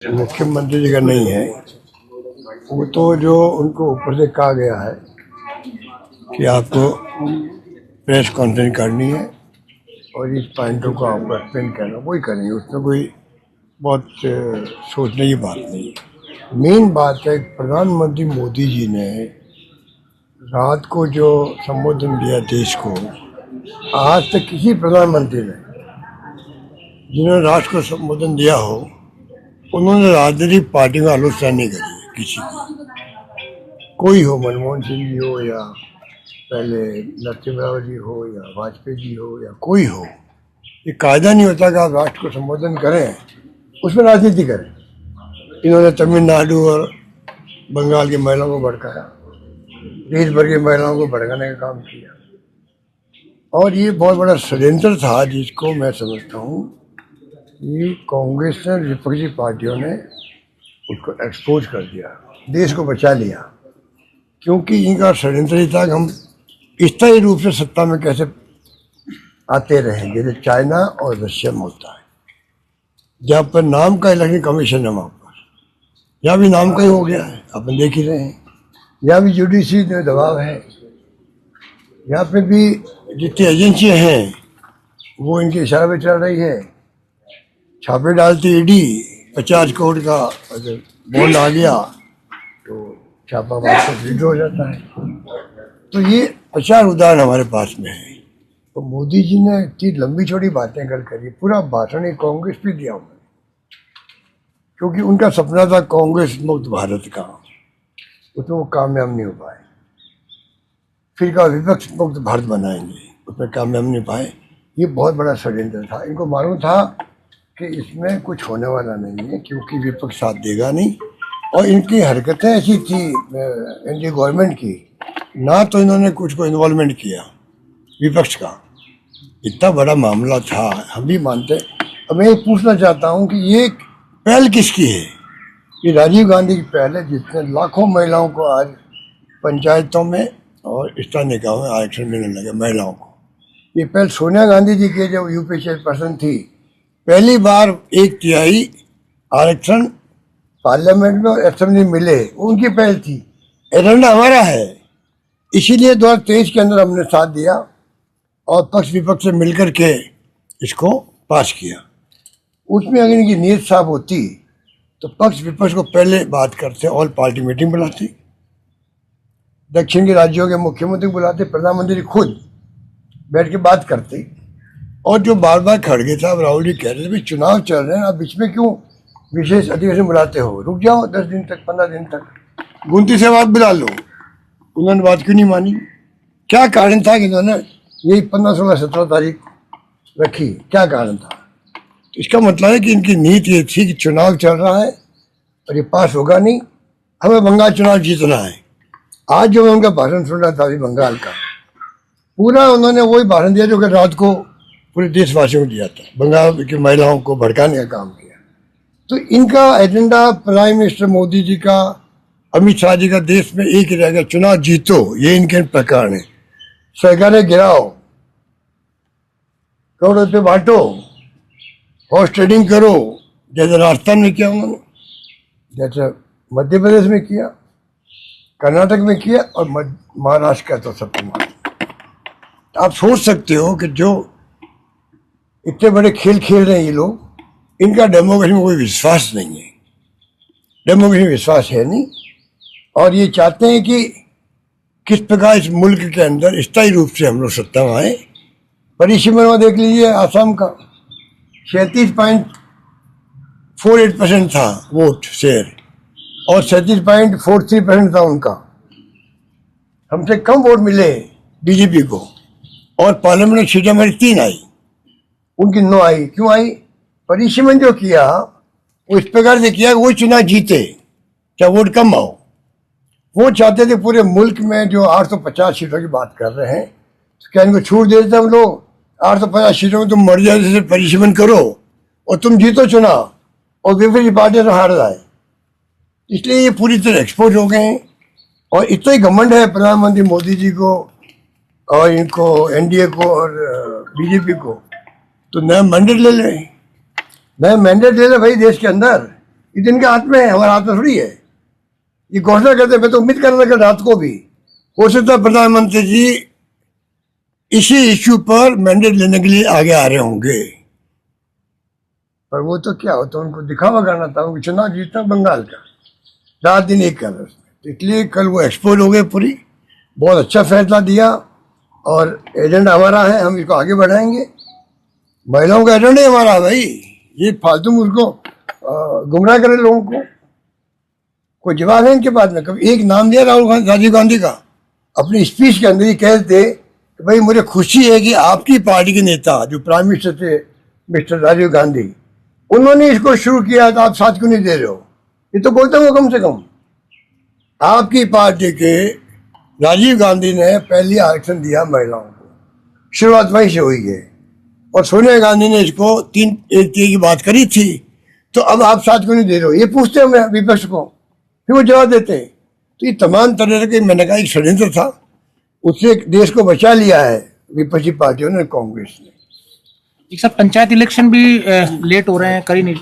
मुख्यमंत्री जी का नहीं है वो, तो जो उनको ऊपर से कहा गया है कि आपको प्रेस कॉन्फ्रेंस करनी है और इस पॉइंटों को आपको एक्सप्लेन करना, वही करेंगे। उसमें कोई बहुत सोचने की बात नहीं है। मेन बात है प्रधानमंत्री मोदी जी ने रात को जो संबोधन दिया देश को, आज तक किसी प्रधानमंत्री ने जिन्होंने राष्ट्र को संबोधन दिया हो उन्होंने राजनीतिक पार्टी में आलोचना नहीं करी है किसी की। कोई हो, मनमोहन सिंह जी हो या पहले नरसिम्हा जी हो या वाजपेयी जी हो या कोई हो, ये कायदा नहीं होता कि आप राष्ट्र को संबोधन करें उसमें राजनीति करें। इन्होंने तमिलनाडु और बंगाल की महिलाओं को भड़काया, देश भर की महिलाओं को भड़काने का काम किया, और ये बहुत बड़ा षड्यंत्र था जिसको मैं समझता हूँ कि कांग्रेस ने, विपक्षी पार्टियों ने उसको एक्सपोज कर दिया, देश को बचा लिया। क्योंकि इनका षड्यंत्र ही था कि हम स्थायी रूप से सत्ता में कैसे आते रहेंगे, जैसे चाइना और रशिया में होता है। जहाँ पर नाम का इलेक्शन कमीशन है, वहाँ पर यहाँ भी नाम का ही हो गया है, अपन देख ही रहे हैं। यहाँ भी जुडिशरी में दबाव है, यहाँ पे भी जितनी एजेंसियाँ हैं वो इनके इशारे पे चल रही है। छापे डालती ईडी, 50 करोड़ का बॉन्ड आ गया तो छापा वापस विड्रॉ हो जाता है। तो ये 50 उदाहरण हमारे पास में है। तो मोदी जी ने इतनी लंबी चौड़ी बातें कर करी, पूरा भाषण ही कांग्रेस पे दिया उन्होंने, क्योंकि उनका सपना था कांग्रेस मुक्त भारत का, उसमें वो कामयाब नहीं हो पाए। फिर का विपक्ष मुक्त भारत बनाएंगे, उसमें कामयाब नहीं पाए। ये बहुत बड़ा षड्यंत्र था। इनको मालूम था कि इसमें कुछ होने वाला नहीं है, क्योंकि विपक्ष साथ देगा नहीं, और इनकी हरकतें ऐसी थी एनडीए गवर्नमेंट की, ना तो इन्होंने कुछ को इन्वॉल्वमेंट किया विपक्ष का। इतना बड़ा मामला था, हम भी मानते। अब मैं पूछना चाहता हूँ कि ये पहल किसकी है? ये राजीव गांधी की पहल है, जिसने लाखों महिलाओं को आज पंचायतों में और स्थानीय निकायों में आरक्षण मिलने लगे महिलाओं को। ये पहल सोनिया गांधी जी की, जब यूपी चेयरपर्सन थी, पहली बार 1/3 आरक्षण पार्लियामेंट में और असेंबली में मिले, उनकी पहल थी। एजेंडा हमारा है, इसीलिए 2023 के अंदर हमने साथ दिया और पक्ष विपक्ष से मिलकर के इसको पास किया। उसमें अगर इनकी नीयत साफ होती तो पक्ष विपक्ष को पहले बात करते, ऑल पार्टी मीटिंग बुलाते, दक्षिण के राज्यों के मुख्यमंत्री बुलाते, प्रधानमंत्री खुद बैठ के बात करते। और जो बार बार खड़गे साहब राहुल जी कह रहे थे चुनाव चल रहे हैं, आप बीच में क्यों विशेष अधिवेशन बुलाते हो, रुक जाओ 10 दिन तक, 15 दिन तक, 29 से बात बुला लो। उन्होंने बात क्यों नहीं मानी? क्या कारण था कि इन्होंने यही 15, 16, 17 तारीख रखी? क्या कारण था? तो इसका मतलब है कि इनकी नीति ये थी कि चुनाव चल रहा है और ये पास होगा नहीं, हमें बंगाल चुनाव जीतना है। आज जो मैं उनका भाषण सुन रहा था अभी बंगाल का, पूरा उन्होंने वही भाषण दिया जो कि रात को पूरे देशवासियों को दिया था, बंगाल की महिलाओं को भड़काने का काम किया। तो इनका agenda, prime minister Modi ji का, अमित शाह जी का, देश में एक ही रहेगा, चुनाव जीतो। ये इनके प्रकार है। सरकारें गिराओ, करोड़ों रुपये बांटो, हॉर्स ट्रेडिंग करो, जैसे राजस्थान में किया उन्होंने, जैसे मध्य प्रदेश में किया, कर्नाटक में किया, और महाराष्ट्र का तो सबको मालूम। आप सोच सकते हो कि जो इतने बड़े खेल खेल रहे हैं ये लोग, इनका डेमोक्रेसी में कोई विश्वास नहीं है, डेमोक्रेसी में विश्वास है नहीं। और ये चाहते हैं कि किस प्रकार इस मुल्क के अंदर स्थायी रूप से हम लोग सत्ता में आए। परिसीमन में देख लीजिए, आसाम का 37.48% था वोट शेयर, और 37.43% था उनका। हमसे कम वोट मिले बीजेपी को, और पार्लियामेंट सीटें हमारी 3 आई, उनकी 9 आई। क्यों आई? परिसीमन जो किया वो इस प्रकार से किया वो चुनाव जीते, चाहे वोट कम आओ। वो चाहते थे पूरे मुल्क में जो 850 सीटों की बात कर रहे हैं, तो क्या इनको छूट दे देते हम लोग? 850 सीटों में तुम मर्यादा से परिसीमन करो और तुम जीतो चुनाव, और विपक्षी पार्टी तो हार जाए। इसलिए ये पूरी तरह एक्सपोज हो गए हैं। और इतना ही घमंड है प्रधानमंत्री मोदी जी को और इनको, एनडीए को और बीजेपी को, तो नया मैंडेट ले ले, नया मैंडेट ले ले भाई देश के अंदर। ये दिन के हाथ में है, हमारे हाथ में थोड़ी है। ये घोषणा करते, मैं तो उम्मीद कर रहा था कि रात को भी हो सकता है प्रधानमंत्री जी इसी इश्यू पर मैंडेट लेने के लिए आगे आ रहे होंगे, पर वो तो क्या होता, उनको दिखावा करना था, उनको चुनाव जीतना बंगाल का, रात दिन एक कर, तो इसलिए कल वो एक्सपोज हो गए पूरी। बहुत अच्छा फैसला दिया और एजेंडा हमारा है, हम इसको आगे बढ़ाएंगे। महिलाओं का एजेंडा ही हमारा है भाई, ये फालतू उसको गुमराह करे लोगों को। कोई जवाब है इनके पास में? कभी एक नाम दिया राजीव गांधी का अपनी स्पीच के अंदर, ही कहते कि भाई मुझे खुशी है कि आपकी पार्टी के नेता जो प्राइम मिनिस्टर थे मिस्टर राजीव गांधी, उन्होंने इसको शुरू किया, तो आप साथ क्यों नहीं दे रहे हो? ये तो बोलता हूँ कम से कम आपकी पार्टी के राजीव गांधी ने पहली आरक्षण दिया महिलाओं को, शुरुआत वहीं से हुई है, और सोनिया गांधी ने इसको 3 की बात करी थी, तो अब आप साथ क्यों नहीं दे रहे हो? ये पूछते हैं विपक्ष को, फिर वो जवाब देते हैं। तो ये तमाम तरह के, मैंने कहा, एक षड्यंत्र था, उससे देश को बचा लिया है विपक्षी पार्टियों ने, कांग्रेस ने। एक सब पंचायत इलेक्शन भी लेट हो रहे हैं, करी नहीं